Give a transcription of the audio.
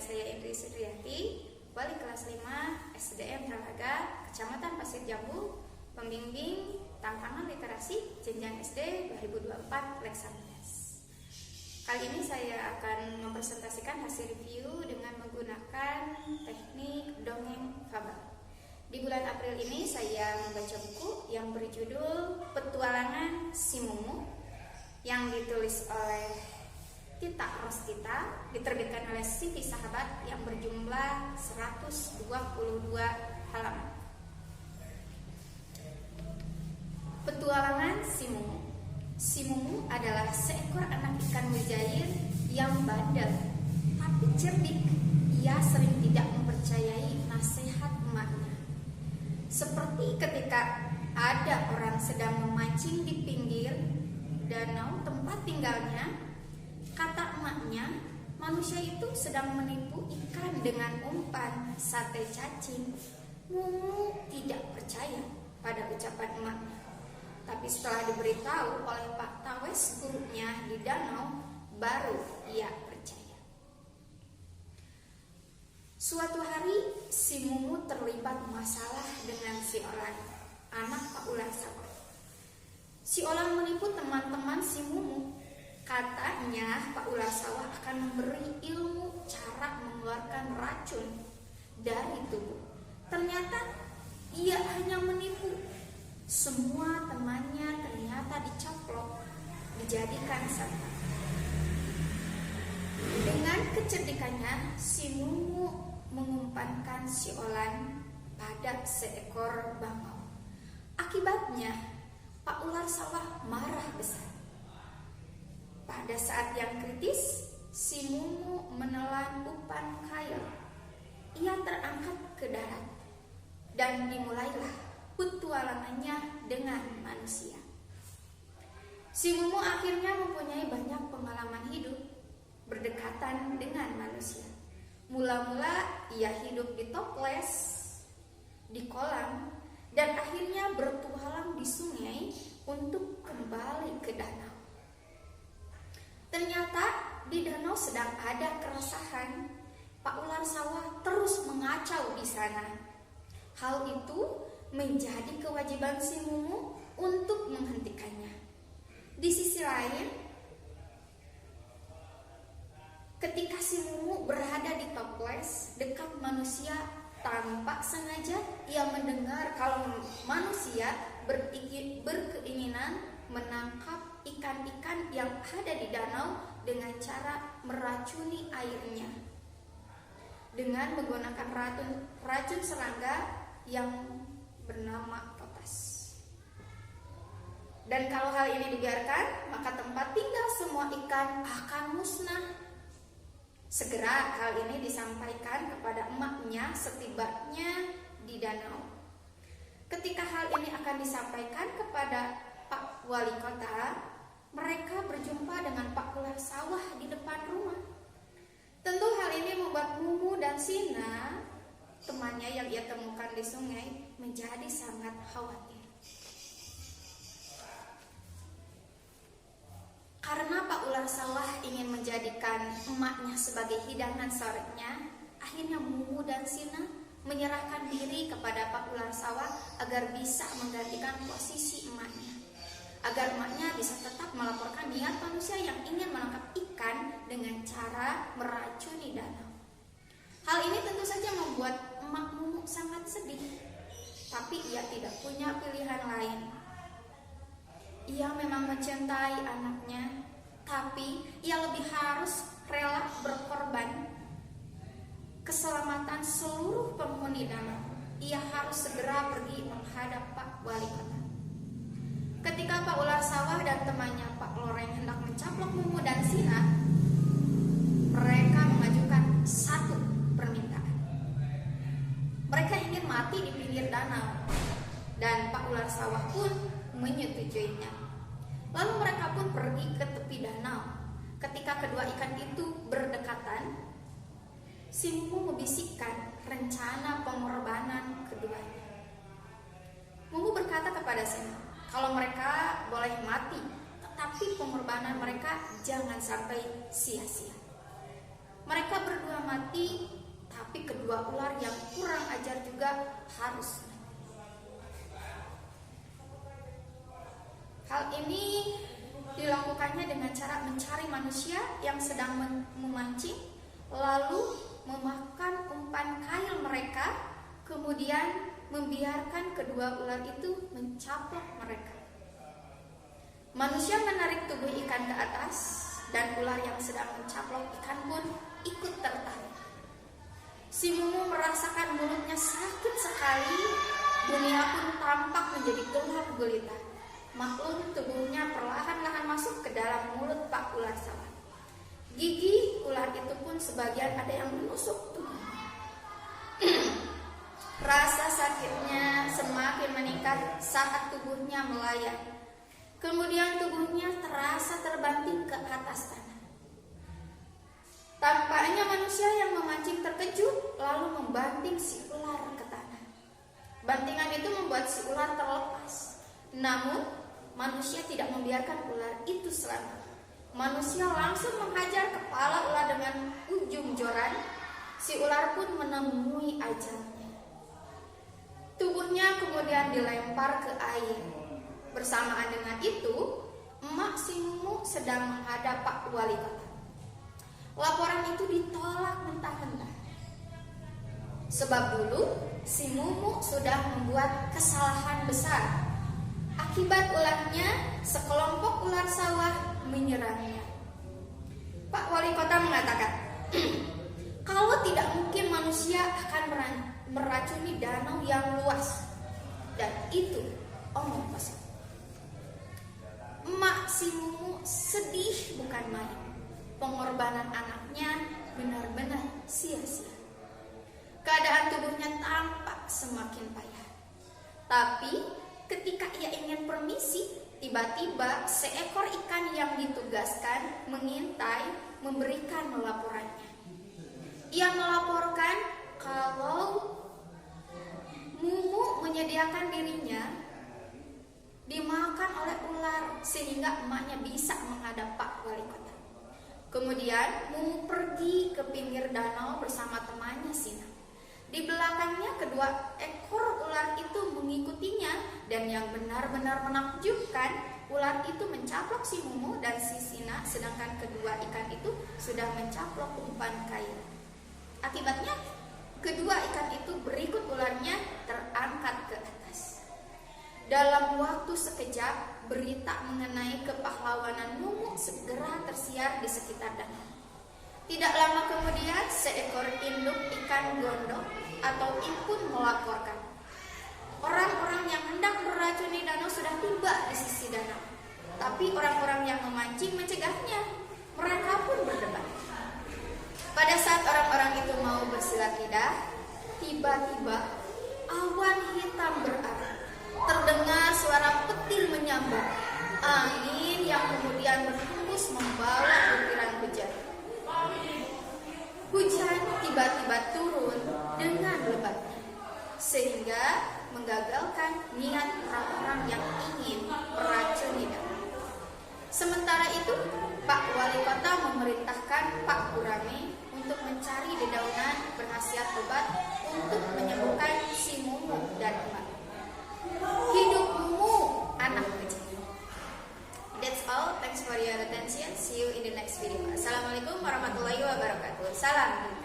saya Indri Sudriyati, Wali kelas 5 SDM Talaga, Kecamatan Pasir Jambu, pembimbing tantangan literasi jenjang SD 2024 Leksandas. Kali ini saya akan mempresentasikan hasil review dengan menggunakan teknik dongeng fabel. Di bulan April ini saya membaca buku yang berjudul Petualangan Si Mumu yang ditulis oleh Tita Rostita, diterbitkan oleh CV Sahabat yang berjumlah 122 halaman. Petualangan Si Mumu. Si Mumu adalah seekor anak ikan mujair yang bandel tapi cerdik. Ia sering tidak mempercayai nasihat emaknya. Seperti ketika ada orang sedang memancing di pinggir danau tempat tinggalnya, kata emaknya, manusia itu sedang menipu ikan dengan umpan sate cacing. Mumu tidak percaya pada ucapan emaknya. Tapi setelah diberitahu oleh Pak Tawes gurunya di danau, baru ia percaya. Suatu hari si Mumu terlibat masalah dengan si Olan, anak Pak Ular Sawah. Si Olan menipu teman-teman si Mumu. Katanya Pak Ular Sawah akan memberi ilmu cara mengeluarkan racun dari tubuh. Ternyata ia hanya menipu. Semua temannya ternyata dicaplok, dijadikan santan. Dengan kecerdikannya, si Mumu mengumpankan si Olan pada seekor bangau. Akibatnya, Pak Ular Sawah marah besar. Pada saat yang kritis, si Mumu menelan umpan kail. Ia terangkat ke darat dan dimulailah petualangannya dengan manusia. Si Mumu akhirnya mempunyai banyak pengalaman hidup berdekatan dengan manusia. Mula-mula ia hidup di toples, di kolam, dan akhirnya bertualang di sungai untuk kembali ke danau. Ternyata di danau sedang ada keresahan. Pak Ular Sawah terus mengacau di sana. Hal itu menjadi kewajiban si Mumu untuk menghentikannya. Di sisi lain, ketika si Mumu berada di toples dekat manusia, tanpa sengaja ia mendengar kalau manusia berkeinginan menangkap ikan-ikan yang ada di danau dengan cara meracuni airnya dengan menggunakan racun serangga yang bernama potas. Dan kalau hal ini dibiarkan, maka tempat tinggal semua ikan akan musnah. Segera hal ini disampaikan kepada emaknya setibanya di danau. Ketika hal ini akan disampaikan kepada Pak Wali Kota, mereka berjumpa dengan Pak Ular Sawah di depan rumah. Tentu hal ini membuat Mumu dan Sina, temannya yang ia temukan di sungai, menjadi sangat khawatir. Karena Pak Ular Sawah ingin menjadikan emaknya sebagai hidangan sorenya, akhirnya Mumu dan Sina menyerahkan diri kepada Pak Ular Sawah agar bisa menggantikan posisi emaknya, agar emaknya bisa tetap melaporkan niat manusia yang ingin menangkap ikan dengan cara meracuni danau. Hal ini tentu saja membuat emak Mumu sangat sedih, tapi ia tidak punya pilihan lain. Ia memang mencintai anaknya, tapi ia lebih harus rela berkorban keselamatan seluruh penghuni danau. Ia harus segera pergi menghadap Pak Wali Kota. Ketika Pak Ular Sawah dan temannya Pak Loreng hendak mencaplok Mumu dan Sina, mereka mengajukan satu permintaan. Mereka ingin mati di pinggir danau, dan Pak Ular Sawah pun menyetujuinya. Lalu mereka pun pergi ke tepi danau. Ketika kedua ikan itu berdekatan, si Mumu membisikkan rencana pengorbanan keduanya. Mumu berkata kepada Sina, kalau mereka boleh mati, tetapi pengorbanan mereka jangan sampai sia-sia. Mereka berdua mati, tapi kedua ular yang kurang ajar juga harus mati. Hal ini dilakukannya dengan cara mencari manusia yang sedang memancing, lalu memakan umpan kail mereka, kemudian membiarkan kedua ular itu mencaplok mereka. Manusia menarik tubuh ikan ke atas, dan ular yang sedang mencaplok ikan pun ikut tertarik. Si Mumu merasakan mulutnya sakit sekali, dunia pun tampak menjadi gelap gulita. Maklum, tubuhnya perlahan-lahan masuk ke dalam mulut Pak Ular Sawah. Gigi ular itu pun sebagian ada yang menusuk tubuhnya. Rasa sakitnya semakin meningkat saat tubuhnya melayang. Kemudian tubuhnya terasa terbanting ke atas tanah. Tampaknya manusia yang memancing terkejut lalu membanting si ular ke tanah. Bantingan itu membuat si ular terlepas. Namun manusia tidak membiarkan ular itu selamat. Manusia langsung menghajar kepala ular dengan ujung joran. Si ular pun menemui ajalnya. Tubuhnya kemudian dilempar ke air. Bersamaan dengan itu, emak si Mumu sedang menghadap Pak Wali Kota. Laporan itu ditolak mentah-mentah. Sebab dulu si Mumu sudah membuat kesalahan besar. Akibat ulahnya, sekelompok ular sawah menyerangnya. Pak Wali Kota mengatakan, kalau tidak mungkin manusia akan meracuni danau yang luas. Dan itu omong kosong. Emak si Mumu sedih bukan main. Pengorbanan anaknya benar-benar sia-sia. Keadaan tubuhnya tampak semakin payah. Tapi ketika ia ingin permisi, tiba-tiba seekor ikan yang ditugaskan mengintai memberikan laporannya. Ia melaporkan kalau Mumu menyediakan dirinya dimakan oleh ular sehingga emaknya bisa menghadap Pak Wali Kota. Kemudian Mumu pergi ke pinggir danau bersama temannya Sina. Di belakangnya kedua ekor ular itu mengikutinya, dan yang benar-benar menakjubkan, ular itu mencaplok si Mumu dan si Sina, sedangkan kedua ikan itu sudah mencaplok umpan kail. Akibatnya kedua ikan itu berikut ularnya terangkat ke atas. Dalam waktu sekejap, berita mengenai kepahlawanan Mumu segera tersiar di sekitar danau. Tidak lama kemudian, seekor induk ikan gondok atau impun melaporkan, orang-orang yang hendak meracuni danau sudah tiba di sisi danau. Tapi orang-orang yang memancing mencegahnya. Mereka pun berdebat. Pada saat orang-orang itu mau bersilat lidah, tiba-tiba awan hitam berarah. Terdengar suara petir menyambar. Angin yang kemudian berhembus membawa butiran hujan. Hujan tiba-tiba turun dengan lebatnya, sehingga menggagalkan niat orang-orang yang ingin meracuni danau. Sementara itu, Pak Wali Kota memerintahkan Pak Gurame untuk mencari dedaunan berkhasiat obat untuk menyembuhkan si Mumu dan emak. Hidupmu anak kecil. That's all. Thanks for your attention. See you in the next video. Assalamualaikum warahmatullahi wabarakatuh. Salam.